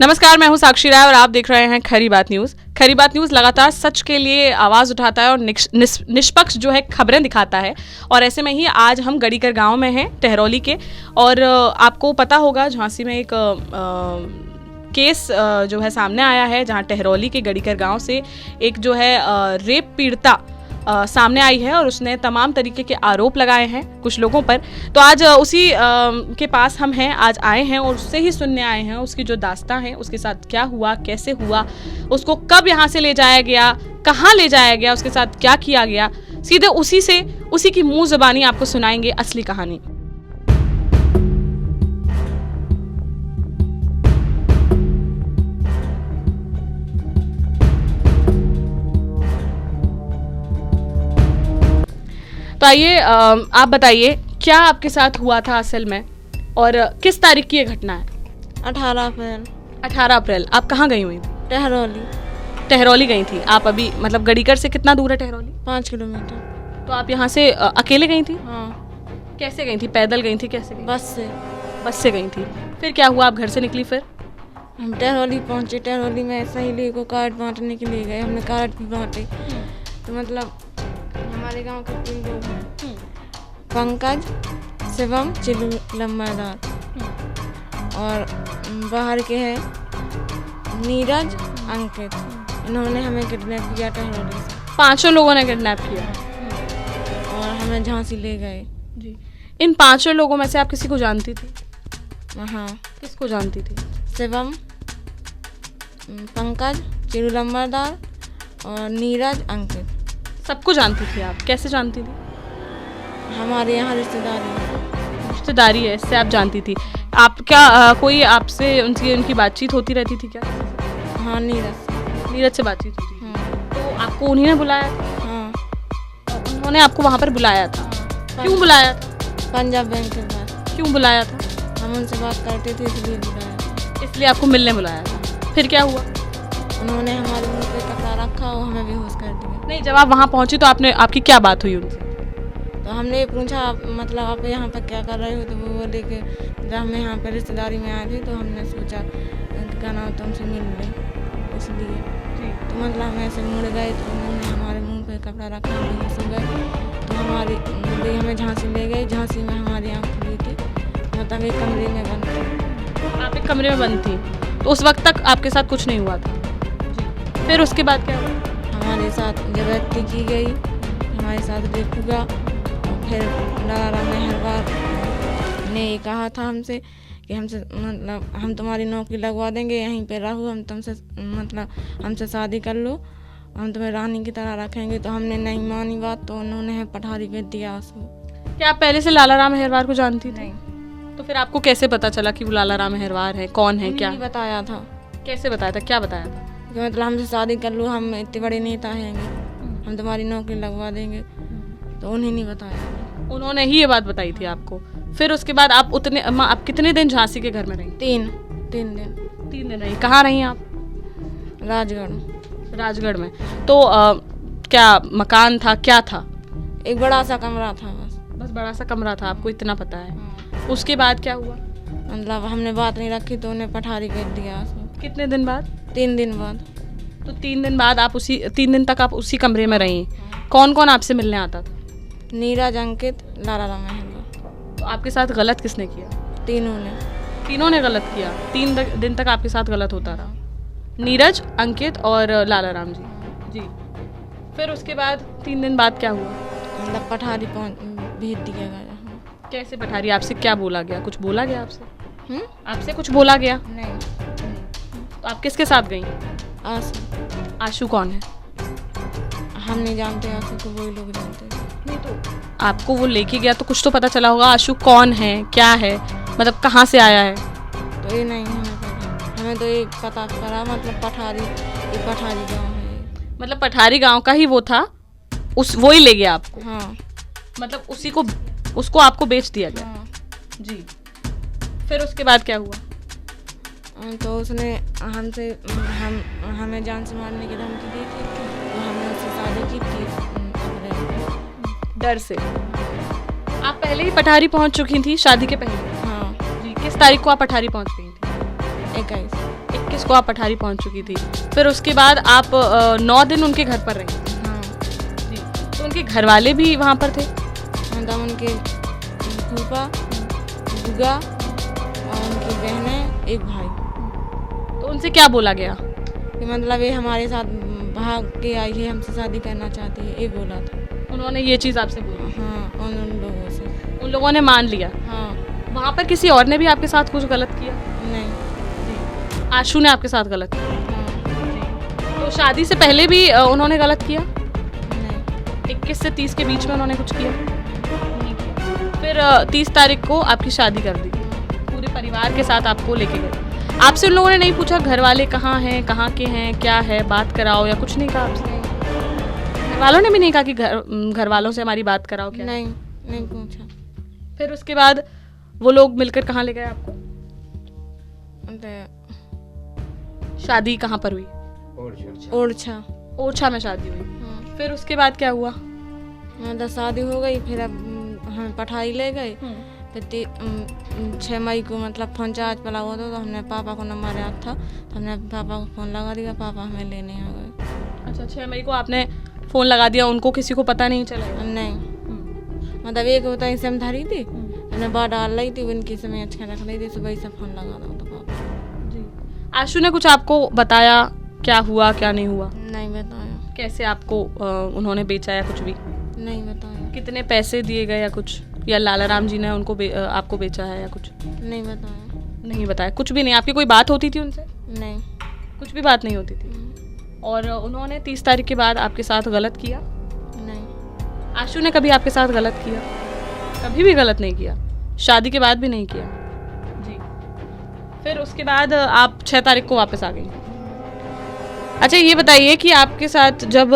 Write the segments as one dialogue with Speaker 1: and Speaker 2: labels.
Speaker 1: नमस्कार, मैं हूं साक्षी राय और आप देख रहे हैं खरी बात न्यूज़। खरी बात न्यूज़ लगातार सच के लिए आवाज़ उठाता है और निष्पक्ष जो है खबरें दिखाता है। और ऐसे में ही आज हम गड़ीकर गांव में हैं, टहरौली के। और आपको पता होगा झांसी में एक केस जो है सामने आया है, जहां टहरौली के गड़ीकर गांव से एक जो है रेप पीड़िता सामने आई है और उसने तमाम तरीके के आरोप लगाए हैं कुछ लोगों पर। तो आज उसी के पास हम हैं, आज आए हैं और उससे ही सुनने आए हैं उसकी जो दास्तां है, उसके साथ क्या हुआ, कैसे हुआ, उसको कब यहाँ से ले जाया गया, कहाँ ले जाया गया, उसके साथ क्या किया गया। सीधे उसी की मुंह ज़बानी आपको सुनाएंगे असली कहानी। तो आइए आप बताइए क्या आपके साथ हुआ था असल में और किस तारीख की ये घटना है?
Speaker 2: 18 अप्रैल।
Speaker 1: 18 अप्रैल। आप कहाँ गई हुई थी?
Speaker 2: टहरौली
Speaker 1: गई थी आप। अभी मतलब गड़ीकर से कितना दूर है टहरौली?
Speaker 2: 5 किलोमीटर।
Speaker 1: तो आप यहाँ से अकेले गई थी?
Speaker 2: हाँ।
Speaker 1: कैसे गई थी? पैदल गई थी? कैसे गई?
Speaker 2: बस
Speaker 1: से गई थी। फिर क्या हुआ, आप घर से निकली? फिर
Speaker 2: हम टहरौली पहुँचे। टहरौली में सहेली को कार्ड बांटने के लिए गए। हमने कार्ड भी बांटे। तो मतलब हमारे गांव के 3 लोग हैं, पंकज, शिवम, चिल्लू लम्बादार, और बाहर के हैं नीरज, अंकित। इन्होंने हमें किडनैप किया टहरौली से।
Speaker 1: 5 लोगों ने किडनैप किया
Speaker 2: और हमें झांसी ले गए।
Speaker 1: जी। इन 5 लोगों में से आप किसी को जानती थी?
Speaker 2: हाँ।
Speaker 1: किसको जानती थी?
Speaker 2: शिवम, पंकज, चिल्लू लम्बादार और नीरज, अंकित।
Speaker 1: सबको जानती थी आप? कैसे जानती थी?
Speaker 2: हमारे यहाँ रिश्तेदारी
Speaker 1: है, इससे आप जानती थी। आप क्या कोई आपसे उनकी बातचीत होती रहती थी क्या?
Speaker 2: हाँ, नीरज से
Speaker 1: बातचीत होती थी।
Speaker 2: हाँ।
Speaker 1: तो आपको उन्हीं ने बुलाया?
Speaker 2: हाँ।
Speaker 1: उन्होंने आपको वहाँ पर बुलाया था? क्यों बुलाया था?
Speaker 2: पंजाब बैंक के पास।
Speaker 1: क्यों बुलाया था?
Speaker 2: हम उनसे बात करते थे इसलिए बुलाया।
Speaker 1: इसलिए आपको मिलने बुलाया था। फिर क्या हुआ?
Speaker 2: उन्होंने हमारे मुंह पे कपड़ा रखा और हमें बेहोश कर दिया।
Speaker 1: नहीं, जब आप वहाँ पहुँची तो आपकी क्या बात हुई उनसे?
Speaker 2: तो हमने पूछा मतलब आप यहाँ पर क्या कर रहे हो? तो वो बोले कि जब हम यहाँ पर रिश्तेदारी में आए थे तो हमने सोचा क्या नाम तुमसे मिल लें, इसलिए। तो मतलब हम ऐसे मुड़ गए तो उन्होंने हमारे मुंह पे कपड़ा रखा, बेहोश हो गए। तो हमें झांसी ले गई। झांसी में हमारी आँख खुली थी, मतलब एक कमरे में बंद थी।
Speaker 1: आप एक कमरे में बंद थी? तो उस वक्त तक आपके साथ कुछ नहीं हुआ था? फिर उसके बाद क्या हुआ?
Speaker 2: हमारे साथ जबरदस्ती की गई, हमारे साथ रेप हुआ। फिर लाला मेहरबार ने ये कहा था हमसे कि मतलब हम तुम्हारी नौकरी लगवा देंगे, यहीं पे रहो, हम तुमसे मतलब हमसे शादी कर लो, हम तुम्हें रानी की तरह रखेंगे। तो हमने नहीं मानी बात, तो उन्होंने पठारी कर दिया उसको।
Speaker 1: क्या आप पहले से लाला राम मेहरबार को जानती थी?
Speaker 2: नहीं।
Speaker 1: तो फिर आपको कैसे पता चला कि वो लाला राम मेहरबार है? कौन है? क्या
Speaker 2: बताया था?
Speaker 1: कैसे बताया था? क्या बताया था?
Speaker 2: कि मतलब हमसे शादी कर लो, हम इतने बड़े नेता हैं, हम तुम्हारी नौकरी लगवा देंगे। तो उन्हें नहीं बताया।
Speaker 1: उन्होंने ही ये बात बताई थी आपको? फिर उसके बाद आप कितने दिन झांसी के घर में रही?
Speaker 2: 3 दिन
Speaker 1: रही। कहाँ रही आप? राजगढ़ में। तो क्या मकान था, क्या था?
Speaker 2: एक बड़ा सा कमरा था। बस
Speaker 1: बड़ा सा कमरा था, आपको इतना पता है? हाँ। उसके बाद क्या हुआ?
Speaker 2: मतलब हमने बात नहीं रखी तो उन्हें पठारी कर दिया।
Speaker 1: कितने दिन बाद?
Speaker 2: 3 दिन बाद।
Speaker 1: तो 3 दिन बाद आप 3 दिन तक आप उसी कमरे में रही। कौन कौन आपसे मिलने आता था?
Speaker 2: नीरज, अंकित, लाला राम मेहरबार।
Speaker 1: तो आपके साथ गलत किसने किया?
Speaker 2: तीनों ने
Speaker 1: गलत किया। 3 दिन तक आपके साथ गलत होता रहा? नीरज, अंकित और लाला राम जी। फिर उसके बाद 3 दिन बाद क्या हुआ?
Speaker 2: मतलब पठारी भेज दिया गया।
Speaker 1: कैसे पठारी? आपसे क्या बोला गया? कुछ बोला गया आपसे? आपसे कुछ बोला गया?
Speaker 2: नहीं।
Speaker 1: तो आप किसके साथ गई? आशु कौन है?
Speaker 2: हम नहीं जानते, आशु को वही लोग जानते हैं।
Speaker 1: नहीं, तो आपको वो लेके गया तो कुछ तो पता चला होगा आशु कौन है, क्या है, मतलब कहाँ से आया है?
Speaker 2: तो ये नहीं हमें पता। हमें तो एक पता करा, मतलब पठारी गांव है।
Speaker 1: मतलब पठारी गांव का ही वो था, वो ही ले गया आपको?
Speaker 2: हाँ।
Speaker 1: मतलब उसको आपको बेच दिया गया?
Speaker 2: हाँ।
Speaker 1: जी। फिर उसके बाद क्या हुआ?
Speaker 2: तो उसने हमें जान से मारने की धमकी दी थी। तो हमने उससे शादी की थी
Speaker 1: डर से। आप पहले ही पठारी पहुंच चुकी थी शादी के पहले?
Speaker 2: हाँ।
Speaker 1: जी। किस तारीख को आप पठारी पहुंच गई थी?
Speaker 2: 21
Speaker 1: 21 को आप पठारी पहुंच चुकी थी। फिर उसके बाद आप 9 दिन उनके घर पर रही।
Speaker 2: हाँ
Speaker 1: जी। तो उनके घर वाले भी वहाँ पर थे?
Speaker 2: मतलब उनके फूफा, बुआ और उनकी बहनें, एक भाई।
Speaker 1: तो उनसे क्या बोला गया?
Speaker 2: कि मतलब ये हमारे साथ भाग के आई है, हमसे शादी करना चाहती है, ये बोला था।
Speaker 1: उन्होंने ये चीज़ आपसे बोली?
Speaker 2: हाँ, उन लोगों से।
Speaker 1: उन लोगों ने मान लिया?
Speaker 2: हाँ।
Speaker 1: वहाँ पर किसी और ने भी आपके साथ कुछ गलत किया?
Speaker 2: नहीं।
Speaker 1: आशु ने आपके साथ गलत किया?
Speaker 2: हाँ।
Speaker 1: तो शादी से पहले भी उन्होंने गलत किया?
Speaker 2: नहीं।
Speaker 1: 21 से 30 के बीच में उन्होंने कुछ किया? फिर 30 तारीख को आपकी शादी कर दी, पूरे परिवार के साथ आपको लेके गए। आपसे उन लोगों ने नहीं पूछा घर वाले कहाँ हैं, कहाँ के हैं, क्या है, बात कराओ, या कुछ नहीं कहा आपसे? घर वालों ने भी नहीं कहा कि घर वालों से हमारी बात कराओ? क्या
Speaker 2: नहीं पूछा।
Speaker 1: फिर उसके बाद वो लोग मिलकर कहाँ ले गए आपको? शादी कहाँ पर हुई? ओरछा में शादी हुई।
Speaker 2: हाँ।
Speaker 1: फिर उसके बाद क्या हुआ?
Speaker 2: मतलब शादी हो गई, फिर अब हमें पठाई ले गए। फिर 6 मई को मतलब फोन चार्ज पड़ा हुआ था, तो हमने पापा को नंबर याद था, तो हमने पापा को फ़ोन लगा दिया, पापा हमें लेने आ गए।
Speaker 1: अच्छा, 6 मई को आपने फ़ोन लगा दिया, उनको किसी को पता नहीं चला?
Speaker 2: नहीं। मतलब एक होता है, हम धरी थी, हमने बाहर डाल रही थी, उनकी समय अच्छा रख रही थी, सुबह से फ़ोन लगा दो तो पापा
Speaker 1: जी। आशु ने कुछ आपको बताया क्या हुआ क्या नहीं हुआ?
Speaker 2: नहीं बताया।
Speaker 1: कैसे आपको उन्होंने बेचा या कुछ भी?
Speaker 2: नहीं बताया।
Speaker 1: कितने पैसे दिए गए या कुछ, या लाला राम जी ने उनको आपको बेचा है या कुछ?
Speaker 2: नहीं बताया।
Speaker 1: नहीं बताया, कुछ भी नहीं? आपकी कोई बात होती थी उनसे?
Speaker 2: नहीं,
Speaker 1: कुछ भी बात नहीं होती थी। और उन्होंने 30 तारीख के बाद आपके साथ गलत किया?
Speaker 2: नहीं।
Speaker 1: आशु ने कभी आपके साथ गलत किया? कभी भी गलत नहीं किया? शादी के बाद भी नहीं किया? जी। फिर उसके बाद आप 6 तारीख को वापस आ गई। अच्छा, ये बताइए कि आपके साथ जब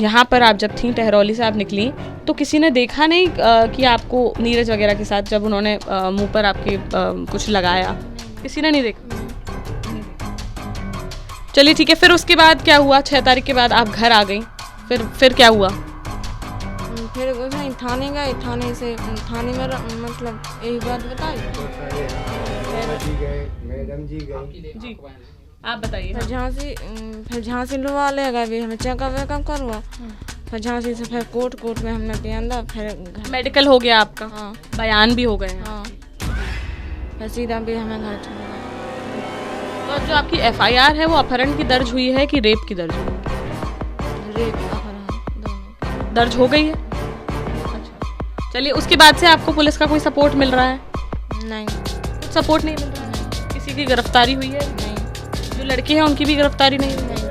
Speaker 1: यहाँ पर आप जब थी, टहरौली से आप निकली, तो किसी ने देखा नहीं कि आपको नीरज वगैरह के साथ जब उन्होंने मुंह पर आपके कुछ लगाया? किसी ने नहीं देखा? चलिए ठीक है। फिर उसके बाद क्या हुआ? 6 तारीख के बाद आप घर आ गई, फिर क्या हुआ?
Speaker 2: फिर वहीं थाने गए, थाने में मतलब यही बात बताई।
Speaker 1: जी, आप बताइए।
Speaker 2: फिर झांसी लुआ ले गए, हमें चेकअप वेकअप करवा। फिर झांसी से फिर कोर्ट में हमने बयान, फिर
Speaker 1: मेडिकल हो गया आपका?
Speaker 2: हाँ।
Speaker 1: बयान भी हो गए हैं?
Speaker 2: हाँ। फिर सीधा भी हमें घर छोड़ गए।
Speaker 1: तो जो आपकी FIR है वो अपहरण की दर्ज हुई है कि रेप की दर्ज हुई है?
Speaker 2: रेप, अपहरण दोनों
Speaker 1: दर्ज हो गई है। अच्छा, चलिए, उसके बाद से आपको पुलिस का कोई सपोर्ट मिल रहा है?
Speaker 2: नहीं।
Speaker 1: कुछ सपोर्ट नहीं मिल रहा है? किसी की गिरफ्तारी हुई है?
Speaker 2: नहीं।
Speaker 1: जो लड़के हैं उनकी भी गिरफ्तारी नहीं हुई?
Speaker 2: नहीं।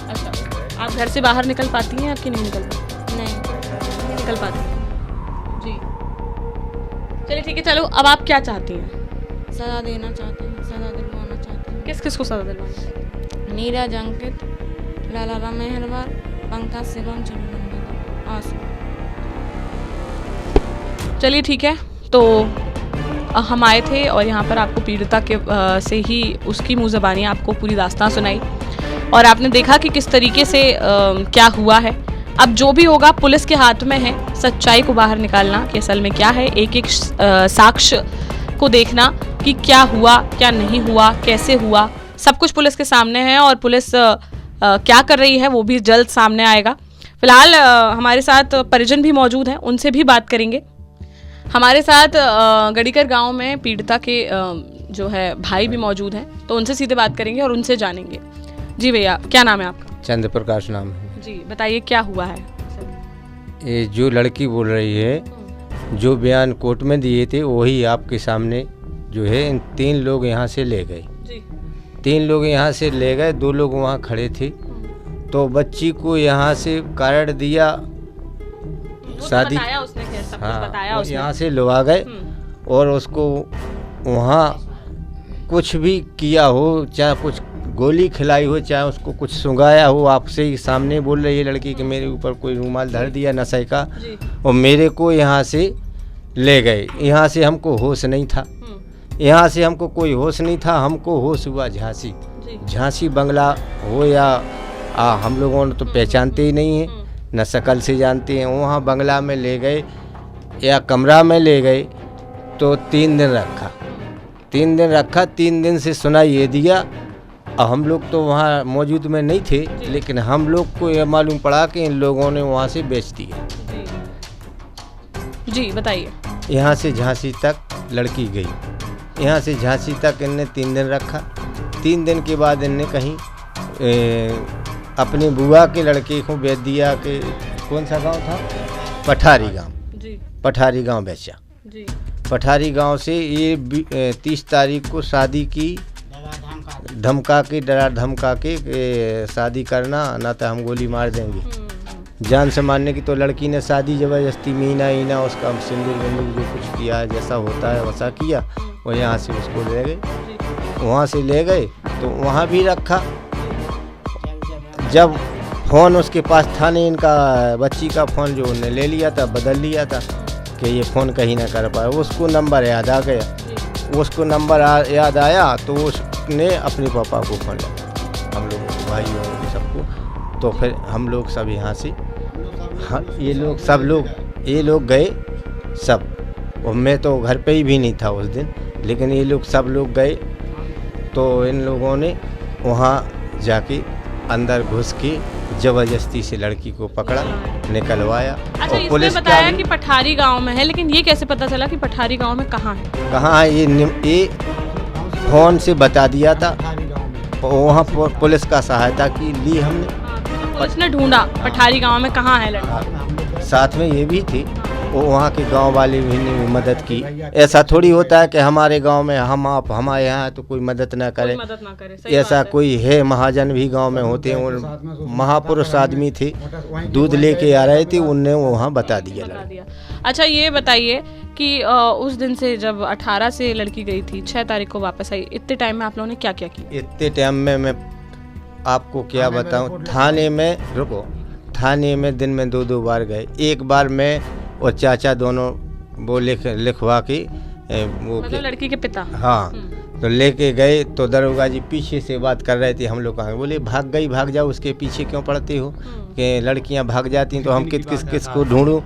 Speaker 1: अच्छा, आप घर से बाहर निकल पाती हैं? आपकी नहीं निकल पाती?
Speaker 2: नहीं
Speaker 1: निकल पाती जी। चलिए ठीक है। चलो, अब आप क्या चाहती हैं?
Speaker 2: सजा देना चाहते हैं, सजा दिलवाना चाहते हैं।
Speaker 1: किस किस को सजा दिलवाना?
Speaker 2: नीरज, अंकित, लाला राम मेहरबार, पंकज, शिवम, चंदन, आशु।
Speaker 1: चलिए ठीक है। तो हम आए थे और यहाँ पर आपको पीड़िता के से ही उसकी मुँह ज़बानी आपको पूरी दास्तान सुनाई, और आपने देखा कि किस तरीके से क्या हुआ है। अब जो भी होगा पुलिस के हाथ में है सच्चाई को बाहर निकालना कि असल में क्या है, एक एक साक्ष्य को देखना कि क्या हुआ क्या नहीं हुआ, कैसे हुआ, सब कुछ पुलिस के सामने है, और पुलिस क्या कर रही है वो भी जल्द सामने आएगा। फिलहाल हमारे साथ परिजन भी मौजूद हैं, उनसे भी बात करेंगे। हमारे साथ गड़ीकर गांव में पीड़िता के जो है भाई भी मौजूद हैं, तो उनसे सीधे बात करेंगे और उनसे जानेंगे। जी भैया, क्या नाम है आपका?
Speaker 3: चंद्र प्रकाश नाम है
Speaker 1: जी। बताइए क्या हुआ है?
Speaker 3: ये जो लड़की बोल रही है, जो बयान कोर्ट में दिए थे वही आपके सामने जो है, इन 3 लोग यहाँ से ले गए
Speaker 1: जी।
Speaker 3: 3 लोग यहाँ से ले गए, 2 लोग वहाँ खड़े थे, तो बच्ची को यहाँ से कार्ड दिया, शादी
Speaker 1: बताया उसने, खैर सब कुछ बताया उसने।
Speaker 3: यहाँ से लुआ गए और उसको वहाँ कुछ भी किया हो, चाहे कुछ गोली खिलाई हो, चाहे उसको कुछ सुंगाया हो, आपसे ही सामने बोल रही है लड़की कि मेरे ऊपर कोई रुमाल धर दिया नशे का, और मेरे को यहाँ से ले गए। यहाँ से हमको होश नहीं था, यहाँ से हमको कोई होश नहीं था, हमको होश हुआ झांसी बंगला हो या हम लोगों ने तो पहचानते ही नहीं है, न शकल से जानते हैं। वहाँ बंगला में ले गए या कमरा में ले गए, तो 3 दिन रखा। 3 दिन रखा, 3 दिन से सुनाई ये दिया। अब हम लोग तो वहाँ मौजूद में नहीं थे, लेकिन हम लोग को यह मालूम पड़ा कि इन लोगों ने वहाँ से बेच दिया।
Speaker 1: जी बताइए।
Speaker 3: यहाँ से झांसी तक लड़की गई, यहाँ से झांसी तक इनने 3 दिन रखा। 3 दिन के बाद इनने कहीं अपने बुआ के लड़के को बेच दिया कि कौन सा गांव था, पठारी गांव।
Speaker 1: जी।
Speaker 3: पठारी गांव बेचा।
Speaker 1: जी।
Speaker 3: पठारी गांव से ये 30 तारीख को शादी की, धमका के, डरा धमका के शादी करना, ना तो हम गोली मार देंगे, जान से मारने की। तो लड़की ने शादी ज़बरदस्ती मीना ईना उसका सिंदूर विंदूर जो कुछ किया है, जैसा होता है वैसा किया, और यहाँ से उसको ले गए। वहाँ से ले गए तो वहाँ भी रखा। जब फ़ोन उसके पास था नहीं, इनका बच्ची का फ़ोन जो उन्होंने ले लिया था, बदल लिया था कि ये फ़ोन कहीं ना कर पाए। उसको नंबर याद आ गया, उसको नंबर याद आया तो उसने अपने पापा को फ़ोन लगाया, हम लोग भाई और सबको। तो फिर हम लोग सब यहाँ से, हाँ, ये लोग गए सब, और मैं तो घर पे ही भी नहीं था उस दिन, लेकिन ये लोग सब लोग गए। तो इन लोगों ने वहाँ जाके अंदर घुस के ज़बरदस्ती से लड़की को पकड़ा, निकलवाया।
Speaker 1: अच्छा,
Speaker 3: और पुलिस
Speaker 1: इसने बताया कि पठारी गांव में है, लेकिन ये कैसे पता चला कि पठारी गांव में कहाँ है?
Speaker 3: कहाँ है ये फ़ोन से बता दिया था, वहाँ पुलिस का सहायता की ली हमने।
Speaker 1: पुलिस ने ढूंढा पठारी गांव में कहाँ है लड़का।
Speaker 3: साथ में ये भी थी, वो वहाँ के गांव वाले भी ने मदद की। ऐसा थोड़ी होता है कि हमारे गांव में हमारे यहाँ तो कोई मदद ना करे, ऐसा कोई है। महाजन भी गांव में होते हैं, और महापुरुष आदमी थे, दूध लेके आ रहे थे, उनने वहाँ बता दिया।
Speaker 1: अच्छा, ये बताइए कि उस दिन से जब 18 से लड़की गई थी, 6 तारीख को वापस आई, इतने टाइम में आप लोगों ने क्या क्या किया?
Speaker 3: इतने टाइम में मैं आपको क्या बताऊं, थाने में दिन में 2 बार गए। एक बार मैं और चाचा दोनों वो लिखवा के वो
Speaker 1: मतलब लड़की के पिता,
Speaker 3: हाँ, तो लेके गए। तो दरोगा जी पीछे से बात कर रहे थे, हम लोग कहाँ, बोले भाग जाओ, उसके पीछे क्यों पड़ते हो, कि लड़कियां भाग जाती तो हम किस को ढूंढूं।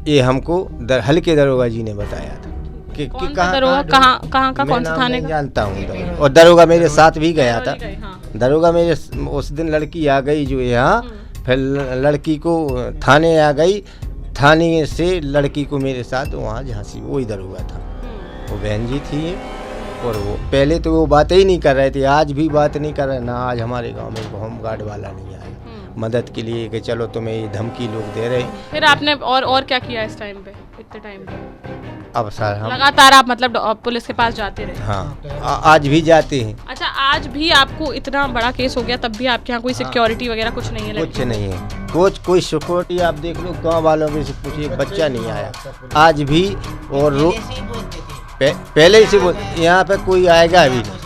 Speaker 3: ये हमको हल्के दरोगा जी ने बताया था कि
Speaker 1: कहाँ का कौन सा थाने का
Speaker 3: जानता हूँ। और दरोगा मेरे साथ भी गया था। दरोगा मेरे उस दिन लड़की आ गई जो यहाँ, फिर लड़की को थाने आ गई, थाने से लड़की को मेरे साथ वहाँ झांसी, वही दरोगा था, वो बहन जी थी। और वो पहले तो वो बातें ही नहीं कर रहे थे, आज भी बात नहीं कर रहे ना। आज हमारे गांव में होम गार्ड वाला नहीं आया मदद के लिए कि चलो तुम्हें ये धमकी लोग दे रहे।
Speaker 1: फिर आपने और क्या किया इस टाइम पे, इतने टाइम पे?
Speaker 3: अब सर हम
Speaker 1: लगातार आप मतलब पुलिस के पास जाते रहे?
Speaker 3: हाँ, आज भी जाते हैं।
Speaker 1: अच्छा, आज भी आपको इतना बड़ा केस हो गया, तब भी आपके यहाँ कोई सिक्योरिटी वगैरह कुछ नहीं है?
Speaker 3: कुछ नहीं है, कोई सिक्योरिटी आप देख लो, गांव वालों में से पूछिए, बच्चा नहीं आया आज भी। और पहले ही से यहाँ पे कोई आएगा अभी नहीं।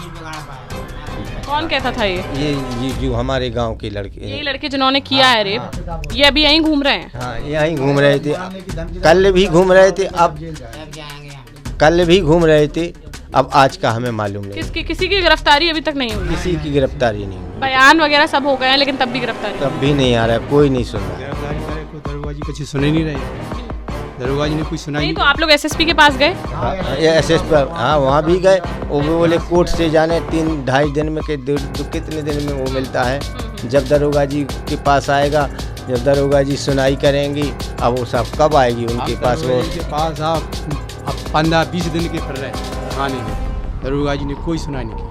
Speaker 1: कौन कहता था
Speaker 3: ये जो हमारे गांव के लड़के,
Speaker 1: ये लड़के जिन्होंने किया है रेप, ये अभी यहीं घूम रहे हैं?
Speaker 3: हाँ, यहीं घूम रहे थे, कल भी घूम रहे थे, कल भी घूम रहे थे। अब आज का हमें मालूम नहीं।
Speaker 1: किसी की गिरफ्तारी अभी तक नहीं हुई?
Speaker 3: किसी की गिरफ्तारी नहीं हुई।
Speaker 1: बयान वगैरह सब हो गए हैं, लेकिन तब भी गिरफ्तारी
Speaker 3: तब भी नहीं आ रहा है, कोई नहीं सुन रहा।
Speaker 4: दरोगा जी कुछ सुन ही नहीं रहे, दरोगा जी ने कुछ सुना
Speaker 1: नहीं। तो आप लोग एसएसपी के पास गए?
Speaker 3: एसएसपी, हाँ, वहाँ भी गए। वो बोले कोर्ट से जाने 3-2.5 दिन में, कितने दिन में वो मिलता है। जब दरोगा जी के पास आएगा, जब दरोगा जी सुनाई करेंगी, अब वो सब कब आएगी उनके पास? वो
Speaker 4: के पास आप 15-20 दिन के फिर रहे थाने में, दरोगा जी ने कोई सुनाई नहीं की।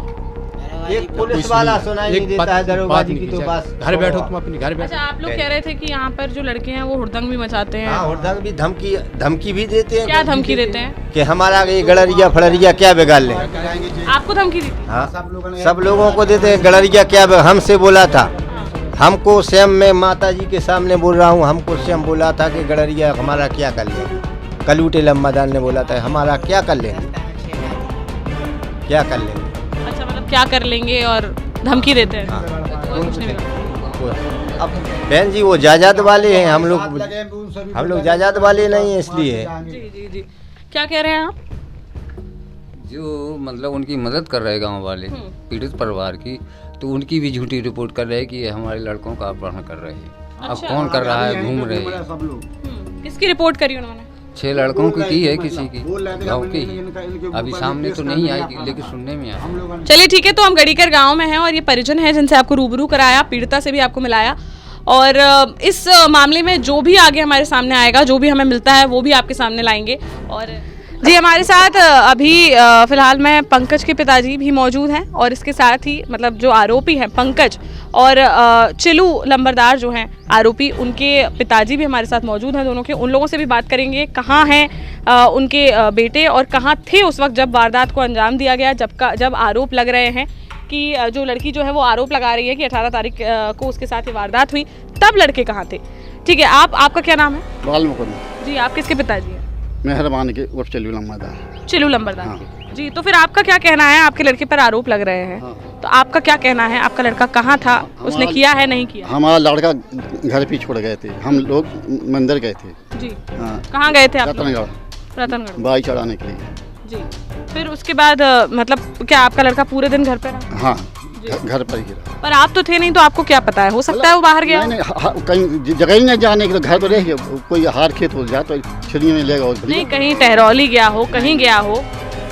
Speaker 3: एक पुलिस वाला सुनाई नहीं देता है दरोगा जी की, तो बस
Speaker 4: घर बैठो, तुम अपने घर बैठो।
Speaker 1: अच्छा, आप लोग कह रहे थे कि यहाँ पर जो लड़के हैं वो हुड़दंग भी मचाते हैं?
Speaker 3: हाँ, हुड़दंग भी, धमकी भी देते हैं।
Speaker 1: क्या धमकी देते हैं? कि
Speaker 3: हमारा ये गड़रिया फड़रिया क्या बिगाड़ लें।
Speaker 1: आपको धमकी दी?
Speaker 3: हाँ, सब लोगों को देते हैं। गड़रिया क्या हमसे बोला था, हमको स्वयं, मैं माता जी के सामने बोल रहा हूँ, हमको स्वयं बोला था कि गड़रिया हमारा क्या कर लेंगे। कलूटे लम्बादान ने बोला था हमारा क्या कर लेंगे, क्या कर लेंगे।
Speaker 1: अच्छा, मतलब क्या कर लेंगे और धमकी देते हैं?
Speaker 3: हाँ।
Speaker 1: कुछ नहीं मिला।
Speaker 3: अब बहन जी वो जायदाद वाले हैं, हम लोग जायदाद वाले नहीं हैं, इसलिए।
Speaker 1: जी, क्या कह रहे हैं आप?
Speaker 5: जो मतलब उनकी मदद कर रहे गांव वाले पीड़ित परिवार की, तो उनकी भी झूठी रिपोर्ट कर रहे हैं कि ये हमारे लड़कों का अपहरण कर रहे हैं। अब कौन कर रहा है, घूम रहे हैं।
Speaker 1: किसकी रिपोर्ट करी उन्होंने?
Speaker 5: 6 लड़कों की है, किसी की गाँव की ही। अभी सामने तो नहीं आएगी लेकिन सुनने में आया।
Speaker 1: चलिए ठीक है, तो हम गड़ीकर गांव में हैं और ये परिजन है जिनसे आपको रूबरू कराया, पीड़िता से भी आपको मिलाया और इस मामले में जो भी आगे हमारे सामने आएगा, जो भी हमें मिलता है वो भी आपके सामने लाएंगे। और जी हमारे साथ अभी फिलहाल में पंकज के पिताजी भी मौजूद हैं और इसके साथ ही मतलब जो आरोपी हैं पंकज और चिलू लंबरदार जो हैं आरोपी, उनके पिताजी भी हमारे साथ मौजूद हैं दोनों के। उन लोगों से भी बात करेंगे कहाँ हैं उनके बेटे और कहाँ थे उस वक्त जब वारदात को अंजाम दिया गया, जब आरोप लग रहे हैं कि जो लड़की जो है वो आरोप लगा रही है कि 18 तारीख को उसके साथ ये वारदात हुई, तब लड़के कहाँ थे। ठीक है, आपका क्या नाम है?
Speaker 6: बाल मुकुंद
Speaker 1: जी, आप किसके पिताजी हैं?
Speaker 6: मेहरबान के उर्फ चिलू लंबरदार।
Speaker 1: चिलू लंबरदार।
Speaker 6: हाँ।
Speaker 1: जी, तो फिर आपका क्या कहना है? आपके लड़के पर आरोप लग रहे हैं,
Speaker 6: हाँ।
Speaker 1: तो आपका क्या कहना है? आपका लड़का कहाँ था? उसने किया है नहीं किया?
Speaker 6: हमारा लड़का घर पे छोड़ गए थे, हम लोग मंदिर गए थे।
Speaker 1: जी,
Speaker 6: हाँ,
Speaker 1: कहाँ गए थे आप?
Speaker 6: रतनगढ़
Speaker 1: रतनगढ़।
Speaker 6: बाई चढ़ाने के लिए।
Speaker 1: जी, फिर उसके बाद मतलब क्या आपका लड़का पूरे दिन घर पे रहा?
Speaker 6: हाँ, घर पर ही रहा।
Speaker 1: पर आप तो थे नहीं, तो आपको क्या पता है? हो सकता है वो बाहर गया।
Speaker 6: नहीं, कहीं जगह ही नहीं जाने की, तो घर पर रह गया। कोई हार खेत हो जाए तो छिड़ियों में लेगा।
Speaker 1: नहीं, कहीं टहरौली गया हो, कहीं गया हो?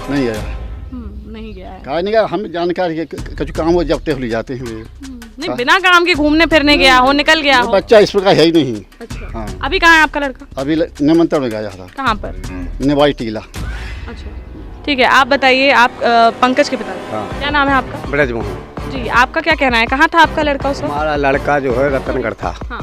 Speaker 6: नहीं गया,
Speaker 1: नहीं गया है।
Speaker 6: कहा नहीं गया। हम जानकारी कुछ काम हो जब टहल जाते हैं।
Speaker 1: नहीं, बिना काम के घूमने फिरने गया हो, निकल गया हो?
Speaker 6: बच्चा इस प्रकार है ही नहीं।
Speaker 1: अच्छा।
Speaker 6: हाँ।
Speaker 1: अभी कहाँ है आपका लड़का?
Speaker 6: अभी निमंत्रण में गया था।
Speaker 1: कहाँ पर?
Speaker 6: निवाई टीला।
Speaker 1: अच्छा, ठीक है, आप बताइए, आप पंकज के पिता।
Speaker 7: हाँ।
Speaker 1: क्या नाम है आपका?
Speaker 7: ब्रजमोहन।
Speaker 1: जी, आपका क्या कहना है? कहाँ था आपका लड़का उस वक्त?
Speaker 7: हमारा लड़का जो है रतनगढ़ था।
Speaker 1: हाँ,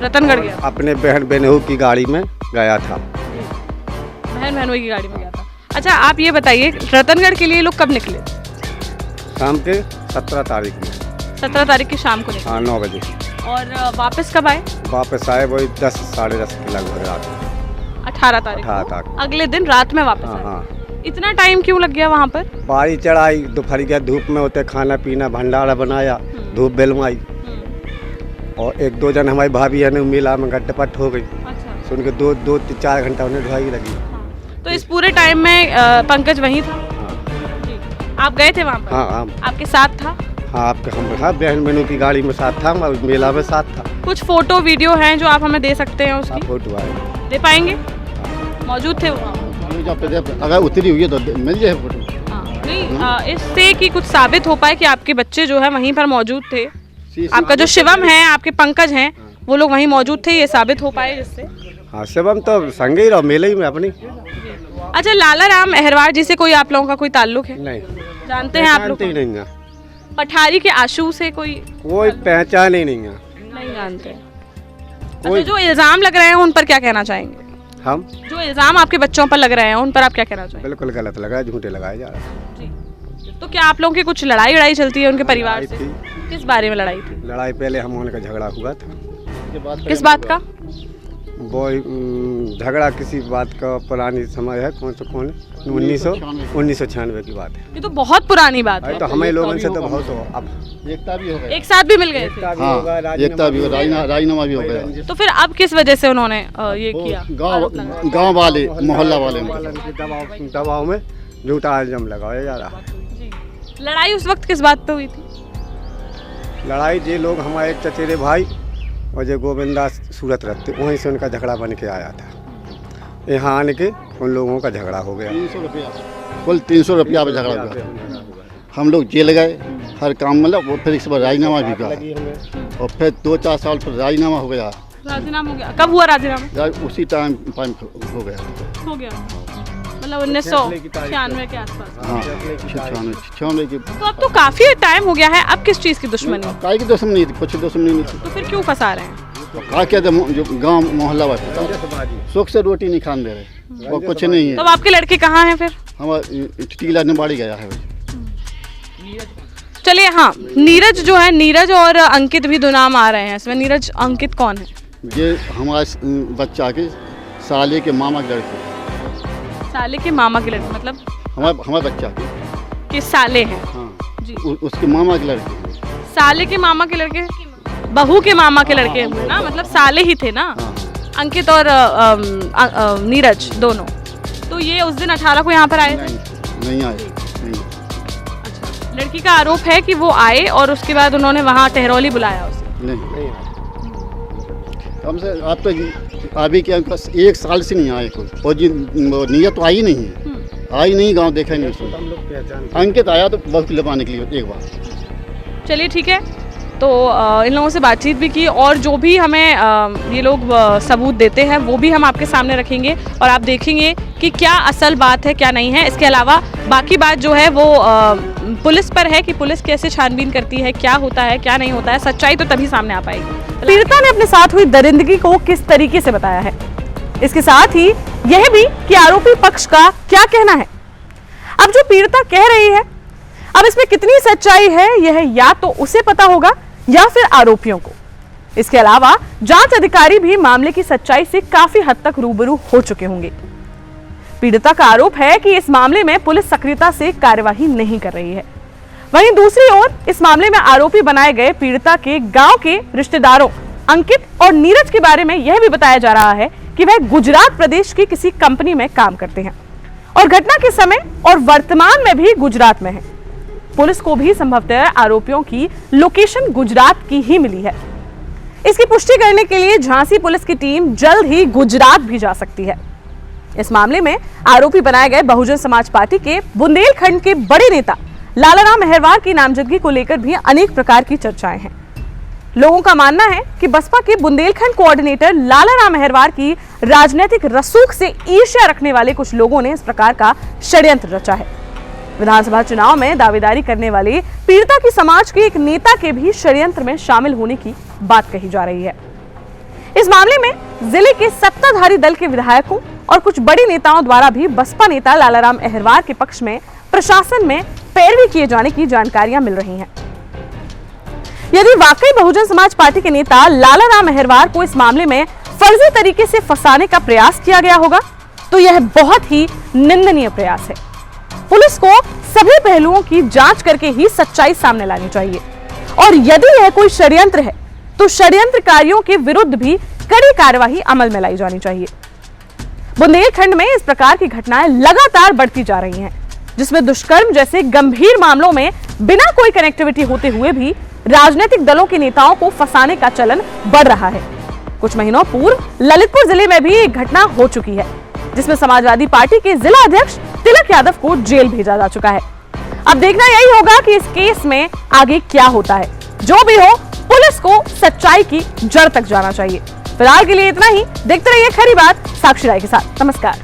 Speaker 1: रतनगढ़ गया।
Speaker 7: अपने बहन बेनहू की गाड़ी में गया था।
Speaker 1: बहन बहनोई की गाड़ी में गया था। अच्छा, आप ये बताइए, रतनगढ़ के लिए लोग कब निकले?
Speaker 7: शाम के 17 तारीख में।
Speaker 1: 17 तारीख की शाम को निकले।
Speaker 7: हाँ, 9 बजे।
Speaker 1: और वापस कब आए?
Speaker 7: वापस आए वही 10 साढ़े 10 के लगभग रात।
Speaker 1: 18 तारीख
Speaker 7: 18
Speaker 1: को।
Speaker 7: तारीख।
Speaker 1: अगले दिन रात में वापस
Speaker 7: हाँ
Speaker 1: आए।
Speaker 7: हाँ।
Speaker 1: इतना टाइम क्यों लग गया वहाँ पर?
Speaker 7: बारी चढ़ाई, दोपहर के धूप में होते, खाना पीना भंडारा बनाया, धूप बेलवाई और 1-2 जन हमारी भाभी है मेला में गड्ढपट हो गई।
Speaker 1: अच्छा।
Speaker 7: सुन के 2-4 घंटा उन्हें ढुआई लगी।
Speaker 1: तो इस पूरे टाइम में पंकज वहीं था? जी। आप गए थे वहाँ पर?
Speaker 7: हाँ हाँ
Speaker 1: आपके साथ था?
Speaker 7: हाँ, आपके हम हाँ बहन बहनों की गाड़ी में साथ था, मेला में साथ था।
Speaker 1: कुछ फोटो वीडियो हैं जो आप हमें दे सकते हैं उसकी?
Speaker 7: फोटो आए
Speaker 1: दे पाएंगे? मौजूद थे वो?
Speaker 6: अगर उतरी हुई है तो मिल जाए फोटो।
Speaker 1: नहीं, इससे कि कुछ साबित हो पाए कि आपके बच्चे जो है वहीं पर मौजूद थे, आपका जो शिवम है, आपके पंकज हैं, वो लोग वहीं मौजूद थे, ये साबित हो पाए जिससे?
Speaker 7: हाँ, शिवम तो संगे ही रहो, मेले ही में अपनी।
Speaker 1: अच्छा, लाला राम अहरवार जी से कोई आप लोगों का कोई ताल्लुक है?
Speaker 7: नहीं
Speaker 1: जानते हैं आप लोग?
Speaker 7: ही नहीं है।
Speaker 1: पठारी के आशू से कोई
Speaker 7: पहचान ही नहीं है।
Speaker 1: नहीं जानते। अच्छा, जो इल्जाम लग रहे हैं उन पर क्या कहना चाहेंगे?
Speaker 7: हम
Speaker 1: जो इल्जाम आपके बच्चों पर लग रहे हैं उन पर आप क्या कहना चाहेंगे?
Speaker 7: बिल्कुल गलत लगा, झूठे लगाए जा रहे हैं।
Speaker 1: जी। तो क्या आप लोगों की कुछ लड़ाई चलती है उनके परिवार से? किस बारे में लड़ाई थी?
Speaker 7: लड़ाई पहले हम उनका झगड़ा हुआ था।
Speaker 1: किस बात का?
Speaker 7: वो झगड़ा किसी बात का पुरानी समय है, कौन 1996 की बात है।
Speaker 1: ये तो बहुत पुरानी बात है।
Speaker 7: तो हमें लोगों से तो बहुत हो, अब
Speaker 6: एकता भी हो गई।
Speaker 1: एक साथ भी मिल गए थे?
Speaker 6: हाँ, एकता भी हो, राजीनामा भी हो गया।
Speaker 1: तो फिर अब किस वजह से उन्होंने ये किया?
Speaker 6: गांव वाले, मोहल्ला वाले
Speaker 7: दबाव में झूठा इल्जाम लगाया जा रहा है।
Speaker 1: लड़ाई उस वक्त किस बात पे हुई थी?
Speaker 7: लड़ाई ये लोग हमारे चचेरे भाई और जो गोविंदास सूरत रहते, वहीं से उनका झगड़ा बन के आया था। यहाँ आने के उन लोगों का झगड़ा हो गया।
Speaker 6: 300 रुपया, कुल 300 रुपया पे झगड़ा हुआ। हम लोग जेल गए, हर काम मतलब वो, फिर इस बार राजीनामा भी किया और फिर 2-4 साल फिर राजीनामा हो गया।
Speaker 1: राजीनामा हो गया? कब हुआ राजीनामा?
Speaker 6: उसी टाइम हो गया।
Speaker 1: हो गया मतलब 1996 के आसपास।
Speaker 6: हाँ, 96 की।
Speaker 1: तो अब तो काफी टाइम हो गया है, अब किस चीज की दुश्मनी?
Speaker 6: काय की दुश्मनी थी, कुछ दुश्मनी नहीं थी।
Speaker 1: तो फिर क्यों फंसा रहे हैं?
Speaker 6: तो कहा क्या था, जो गांव मोहल्ला वाले सुख से रोटी नहीं खाने दे रहे, वो कुछ नहीं है।
Speaker 1: तो आपके लड़के कहाँ हैं फिर?
Speaker 6: हमारा टीला निबाड़ी गया है।
Speaker 1: चलिए, हाँ, नीरज जो है, नीरज और अंकित भी 2 नाम आ रहे हैं इसमें। नीरज, अंकित कौन है?
Speaker 6: ये हमारे बच्चा के साले के मामा के लड़के।
Speaker 1: साले के मामा के लड़के मतलब?
Speaker 6: हमारे बच्चा
Speaker 1: के साले हैं?
Speaker 6: हाँ
Speaker 1: जी।
Speaker 6: उसके मामा के लड़के।
Speaker 1: साले के मामा के लड़के, बहू के मामा के लड़के हुए ना, मतलब साले ही थे ना।
Speaker 6: हाँ।
Speaker 1: अंकित और नीरज दोनों। तो ये उस दिन 18 को यहाँ पर आए थे?
Speaker 6: नहीं आए। नहीं।
Speaker 1: अच्छा, लड़की का आरोप है कि वो आए और उसके बाद उन्होंने वहाँ टहरौली बुलाया उसे?
Speaker 6: नहीं। हमसे आप तो अभी क्या उनका 1 साल से नहीं आए कोई, और जी नीयत तो आई नहीं है, आई नहीं, गांव देखा नहीं उसने। अंकित आया तो बहुत लपाने के लिए एक बार।
Speaker 1: चलिए ठीक है, तो इन लोगों से बातचीत भी की और जो भी हमें ये लोग सबूत देते हैं वो भी हम आपके सामने रखेंगे और आप देखेंगे कि क्या असल बात है क्या नहीं है। इसके अलावा बाकी बात जो है वो पुलिस पर है कि पुलिस कैसे छानबीन करती है, क्या होता है क्या नहीं होता है, सच्चाई तो तभी सामने आ पाएगी। पीड़िता ने अपने साथ हुई दरिंदगी को किस तरीके से बताया है, इसके साथ ही यह भी कि आरोपी पक्ष का क्या कहना है। अब जो पीड़िता कह रही है, अब इसमें कितनी सच्चाई है यह या तो उसे पता होगा या फिर आरोपियों को। इसके अलावा जांच अधिकारी भी मामले की सच्चाई से काफी हद तक रूबरू हो चुके होंगे। पीड़िता का आरोप है कि इस मामले में पुलिस सक्रियता से कार्यवाही नहीं कर रही है। वहीं दूसरी ओर इस मामले में आरोपी बनाए गए पीड़िता के गांव के रिश्तेदारों अंकित और नीरज के बारे में यह भी बताया जा रहा है कि वह गुजरात प्रदेश की किसी कंपनी में काम करते हैं और घटना के समय और वर्तमान में भी गुजरात में है। पुलिस को भी संभवतः आरोपियों की लोकेशन गुजरात की ही मिली है। इसकी पुष्टि करने के लिए झांसी पुलिस की टीम जल्द ही गुजरात भी जा सकती है। इस मामले में आरोपी बनाए गए बहुजन समाज पार्टी के बुंदेलखंड के बड़े नेता लालाराम अहिरवार की नामजदगी को लेकर भी अनेक प्रकार की चर्चाएं हैं। लोगों का मानना है कि बसपा के बुंदेलखंड कोऑर्डिनेटर लालाराम अहिरवार की राजनीतिक रसूख से ईर्ष्या रखने वाले कुछ लोगों ने इस प्रकार का षड्यंत्र रचा है। विधानसभा चुनाव में दावेदारी करने वाले पीड़िता की समाज के एक नेता के भी षड्यंत्र में शामिल होने की बात कही जा रही है। इस मामले में जिले के सत्ताधारी दल के विधायकों और कुछ बड़े नेताओं द्वारा भी बसपा नेता लालाराम अहिरवार के पक्ष में प्रशासन में पैरवी किए जाने की जानकारियां मिल रही हैं। यदि वाकई बहुजन समाज पार्टी के नेता लालाराम अहिरवार को इस मामले में फर्जी तरीके से फंसाने का प्रयास किया गया होगा तो यह बहुत ही निंदनीय प्रयास है। पुलिस को सभी पहलुओं की जांच करके ही सच्चाई सामने लानी चाहिए और यदि यह कोई षड्यंत्र है तो षड्यंत्रकारियों के विरुद्ध भी कड़ी कार्यवाही अमल में लाई जानी चाहिए। बुंदेलखंड में इस प्रकार की घटनाएं लगातार बढ़ती जा रही हैं, जिसमें दुष्कर्म जैसे गंभीर मामलों में बिना कोई कनेक्टिविटी होते हुए भी राजनीतिक दलों के नेताओं को फंसाने का चलन बढ़ रहा है। कुछ महीनों पूर्व ललितपुर जिले में भी एक घटना हो चुकी है, जिसमें समाजवादी पार्टी के जिला अध्यक्ष तिलक यादव को जेल भेजा जा चुका है। अब देखना यही होगा कि इस केस में आगे क्या होता है। जो भी हो, पुलिस को सच्चाई की जड़ तक जाना चाहिए। फिलहाल के लिए इतना ही। देखते रहिए खरी बात साक्षी राय के साथ। नमस्कार।